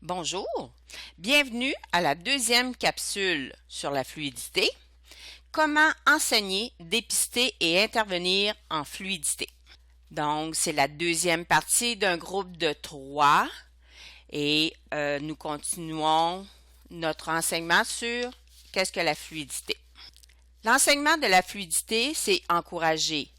Bonjour, bienvenue à la deuxième capsule sur la fluidité. Comment enseigner, dépister et intervenir en fluidité. Donc, c'est la deuxième partie d'un groupe de 3 et nous continuons notre enseignement sur qu'est-ce que la fluidité. L'enseignement de la fluidité, c'est encourager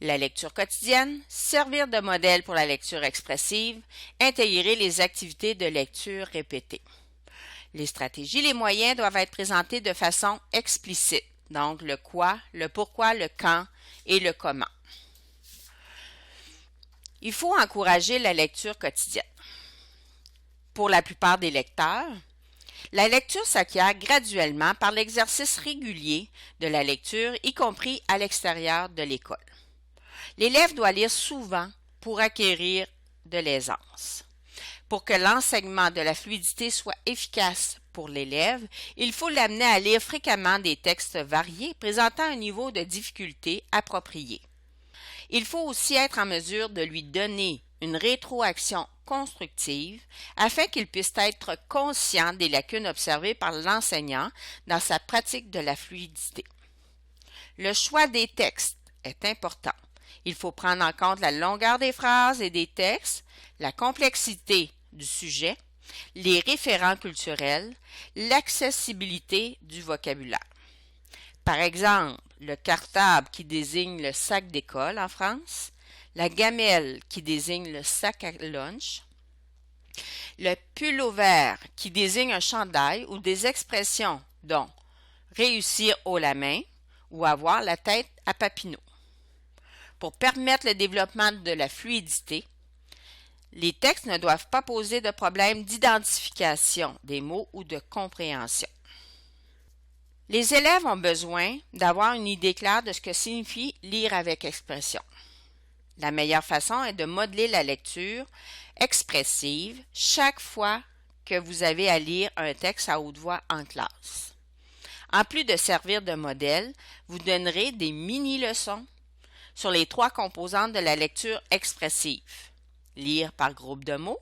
la lecture quotidienne, servir de modèle pour la lecture expressive, intégrer les activités de lecture répétées. Les stratégies, les moyens doivent être présentés de façon explicite, donc le quoi, le pourquoi, le quand et le comment. Il faut encourager la lecture quotidienne. Pour la plupart des lecteurs, la lecture s'acquiert graduellement par l'exercice régulier de la lecture, y compris à l'extérieur de l'école. L'élève doit lire souvent pour acquérir de l'aisance. Pour que l'enseignement de la fluidité soit efficace pour l'élève, il faut l'amener à lire fréquemment des textes variés présentant un niveau de difficulté approprié. Il faut aussi être en mesure de lui donner une rétroaction constructive afin qu'il puisse être conscient des lacunes observées par l'enseignant dans sa pratique de la fluidité. Le choix des textes est important. Il faut prendre en compte la longueur des phrases et des textes, la complexité du sujet, les référents culturels, l'accessibilité du vocabulaire. Par exemple, le cartable qui désigne le sac d'école en France, la gamelle qui désigne le sac à lunch, le pullover qui désigne un chandail ou des expressions dont réussir haut la main ou avoir la tête à Papineau. Pour permettre le développement de la fluidité, les textes ne doivent pas poser de problème d'identification des mots ou de compréhension. Les élèves ont besoin d'avoir une idée claire de ce que signifie lire avec expression. La meilleure façon est de modeler la lecture expressive chaque fois que vous avez à lire un texte à haute voix en classe. En plus de servir de modèle, vous donnerez des mini-leçons sur les 3 composantes de la lecture expressive. Lire par groupe de mots,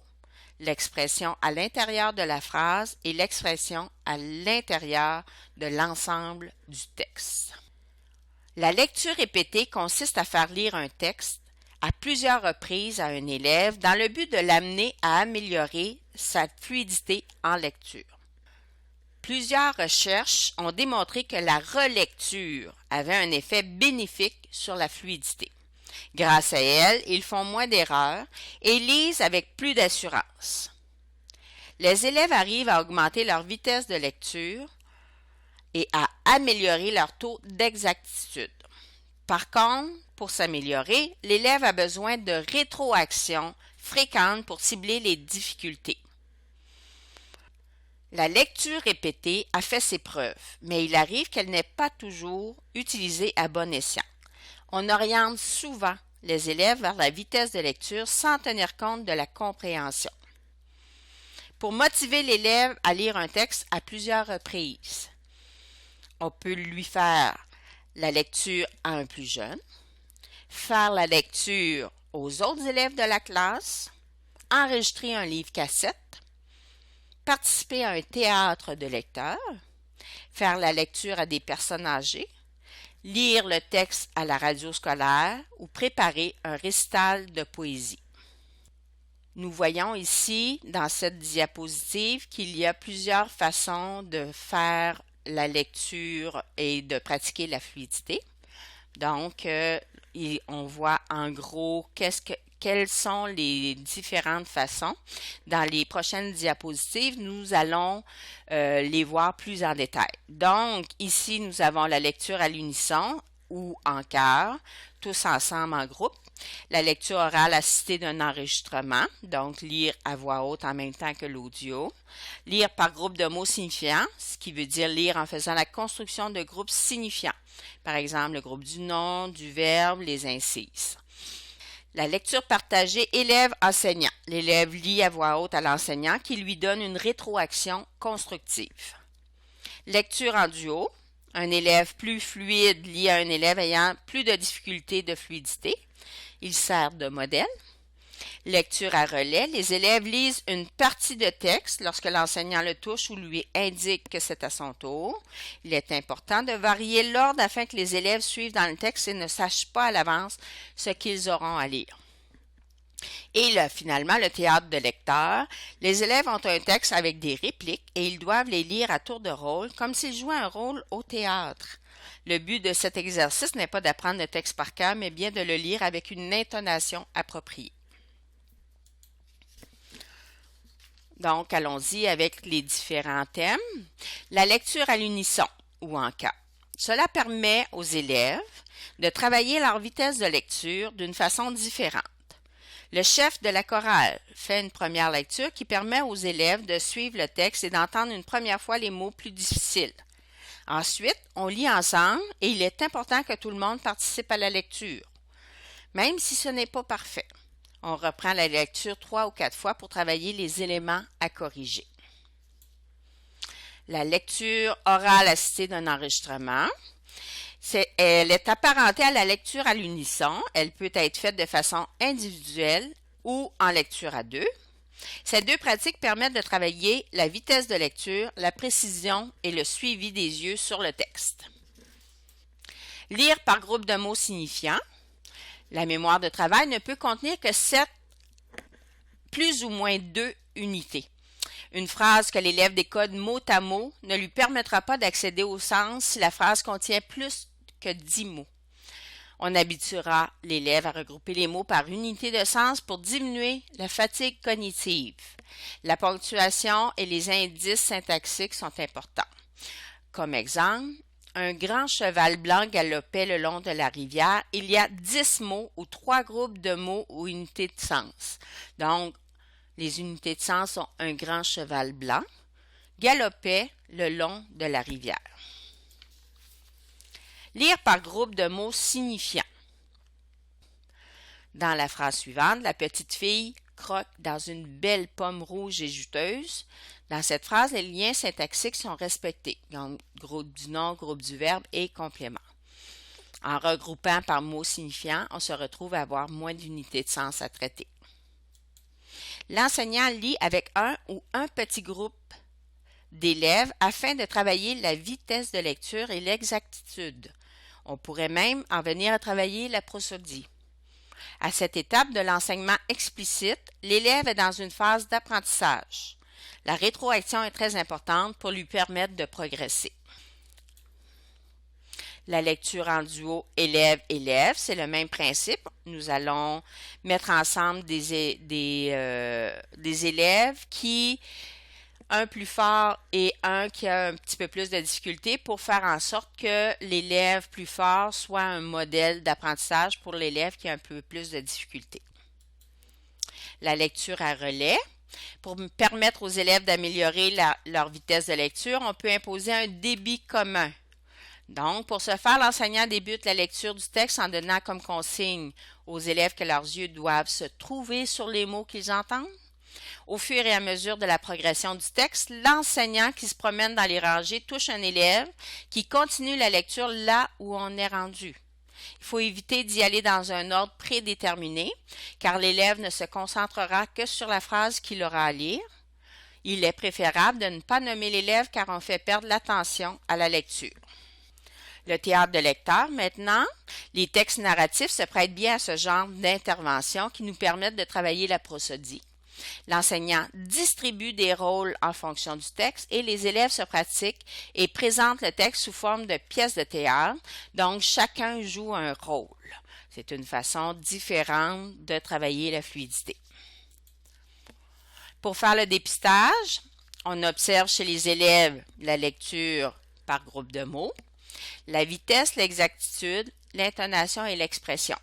l'expression à l'intérieur de la phrase et l'expression à l'intérieur de l'ensemble du texte. La lecture répétée consiste à faire lire un texte à plusieurs reprises à un élève dans le but de l'amener à améliorer sa fluidité en lecture. Plusieurs recherches ont démontré que la relecture avait un effet bénéfique sur la fluidité. Grâce à elle, ils font moins d'erreurs et lisent avec plus d'assurance. Les élèves arrivent à augmenter leur vitesse de lecture et à améliorer leur taux d'exactitude. Par contre, pour s'améliorer, l'élève a besoin de rétroaction fréquente pour cibler les difficultés. La lecture répétée a fait ses preuves, mais il arrive qu'elle n'est pas toujours utilisée à bon escient. On oriente souvent les élèves vers la vitesse de lecture sans tenir compte de la compréhension. Pour motiver l'élève à lire un texte à plusieurs reprises, on peut lui faire la lecture à un plus jeune, faire la lecture aux autres élèves de la classe, enregistrer un livre cassette, participer à un théâtre de lecteurs, faire la lecture à des personnes âgées, lire le texte à la radio scolaire ou préparer un récital de poésie. Nous voyons ici, dans cette diapositive, qu'il y a plusieurs façons de faire la lecture et de pratiquer la fluidité. Donc, on voit en gros quelles sont les différentes façons. Dans les prochaines diapositives, nous allons les voir plus en détail. Donc, ici, nous avons la lecture à l'unisson ou en chœur, tous ensemble en groupe. La lecture orale assistée d'un enregistrement, donc lire à voix haute en même temps que l'audio. Lire par groupe de mots signifiants, ce qui veut dire lire en faisant la construction de groupes signifiants. Par exemple, le groupe du nom, du verbe, les incises. La lecture partagée élève-enseignant. L'élève lit à voix haute à l'enseignant qui lui donne une rétroaction constructive. Lecture en duo. Un élève plus fluide lit à un élève ayant plus de difficultés de fluidité. Il sert de modèle. Lecture à relais, les élèves lisent une partie de texte lorsque l'enseignant le touche ou lui indique que c'est à son tour. Il est important de varier l'ordre afin que les élèves suivent dans le texte et ne sachent pas à l'avance ce qu'ils auront à lire. Et là, finalement, le théâtre de lecteur. Les élèves ont un texte avec des répliques et ils doivent les lire à tour de rôle, comme s'ils jouaient un rôle au théâtre. Le but de cet exercice n'est pas d'apprendre le texte par cœur, mais bien de le lire avec une intonation appropriée. Donc, allons-y avec les différents thèmes. La lecture à l'unisson ou en chœur. Cela permet aux élèves de travailler leur vitesse de lecture d'une façon différente. Le chef de la chorale fait une première lecture qui permet aux élèves de suivre le texte et d'entendre une première fois les mots plus difficiles. Ensuite, on lit ensemble et il est important que tout le monde participe à la lecture, même si ce n'est pas parfait. On reprend la lecture 3 ou 4 fois pour travailler les éléments à corriger. La lecture orale assistée d'un enregistrement. Elle est apparentée à la lecture à l'unisson. Elle peut être faite de façon individuelle ou en lecture à deux. Ces deux pratiques permettent de travailler la vitesse de lecture, la précision et le suivi des yeux sur le texte. Lire par groupe de mots signifiants. La mémoire de travail ne peut contenir que 7 plus ou moins 2 unités. Une phrase que l'élève décode mot à mot ne lui permettra pas d'accéder au sens si la phrase contient plus que 10 mots. On habituera l'élève à regrouper les mots par unité de sens pour diminuer la fatigue cognitive. La ponctuation et les indices syntaxiques sont importants. Comme exemple, un grand cheval blanc galopait le long de la rivière. Il y a 10 mots ou 3 groupes de mots ou unités de sens. Donc, les unités de sens sont un grand cheval blanc, galopait le long de la rivière. Lire par groupe de mots signifiants. Dans la phrase suivante, la petite fille croque dans une belle pomme rouge et juteuse. Dans cette phrase, les liens syntaxiques sont respectés. Donc, groupe du nom, groupe du verbe et complément. En regroupant par mots signifiants, on se retrouve à avoir moins d'unités de sens à traiter. L'enseignant lit avec un ou un petit groupe d'élèves afin de travailler la vitesse de lecture et l'exactitude. On pourrait même en venir à travailler la prosodie. À cette étape de l'enseignement explicite, l'élève est dans une phase d'apprentissage. La rétroaction est très importante pour lui permettre de progresser. La lecture en duo élève-élève, c'est le même principe. Nous allons mettre ensemble des élèves qui, un plus fort et un qui a un petit peu plus de difficulté pour faire en sorte que l'élève plus fort soit un modèle d'apprentissage pour l'élève qui a un peu plus de difficulté. La lecture à relais. Pour permettre aux élèves d'améliorer leur vitesse de lecture, on peut imposer un débit commun. Donc, pour ce faire, l'enseignant débute la lecture du texte en donnant comme consigne aux élèves que leurs yeux doivent se trouver sur les mots qu'ils entendent. Au fur et à mesure de la progression du texte, l'enseignant qui se promène dans les rangées touche un élève qui continue la lecture là où on est rendu. Il faut éviter d'y aller dans un ordre prédéterminé, car l'élève ne se concentrera que sur la phrase qu'il aura à lire. Il est préférable de ne pas nommer l'élève car on fait perdre l'attention à la lecture. Le théâtre de lecteur, maintenant, les textes narratifs se prêtent bien à ce genre d'intervention qui nous permettent de travailler la prosodie. L'enseignant distribue des rôles en fonction du texte et les élèves se pratiquent et présentent le texte sous forme de pièces de théâtre, donc chacun joue un rôle. C'est une façon différente de travailler la fluidité. Pour faire le dépistage, on observe chez les élèves la lecture par groupe de mots, la vitesse, l'exactitude, l'intonation et l'expression.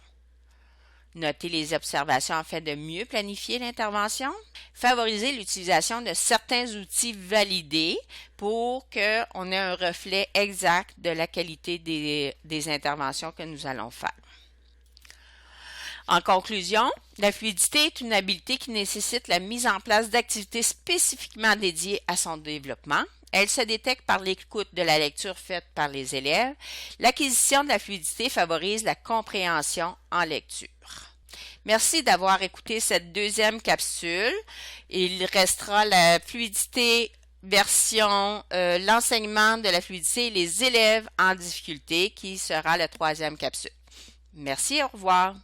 Notez les observations afin de mieux planifier l'intervention. Favoriser l'utilisation de certains outils validés pour qu'on ait un reflet exact de la qualité des interventions que nous allons faire. En conclusion, la fluidité est une habileté qui nécessite la mise en place d'activités spécifiquement dédiées à son développement. Elle se détecte par l'écoute de la lecture faite par les élèves. L'acquisition de la fluidité favorise la compréhension en lecture. Merci d'avoir écouté cette deuxième capsule. Il restera la fluidité version l'enseignement de la fluidité et les élèves en difficulté qui sera la troisième capsule. Merci, au revoir.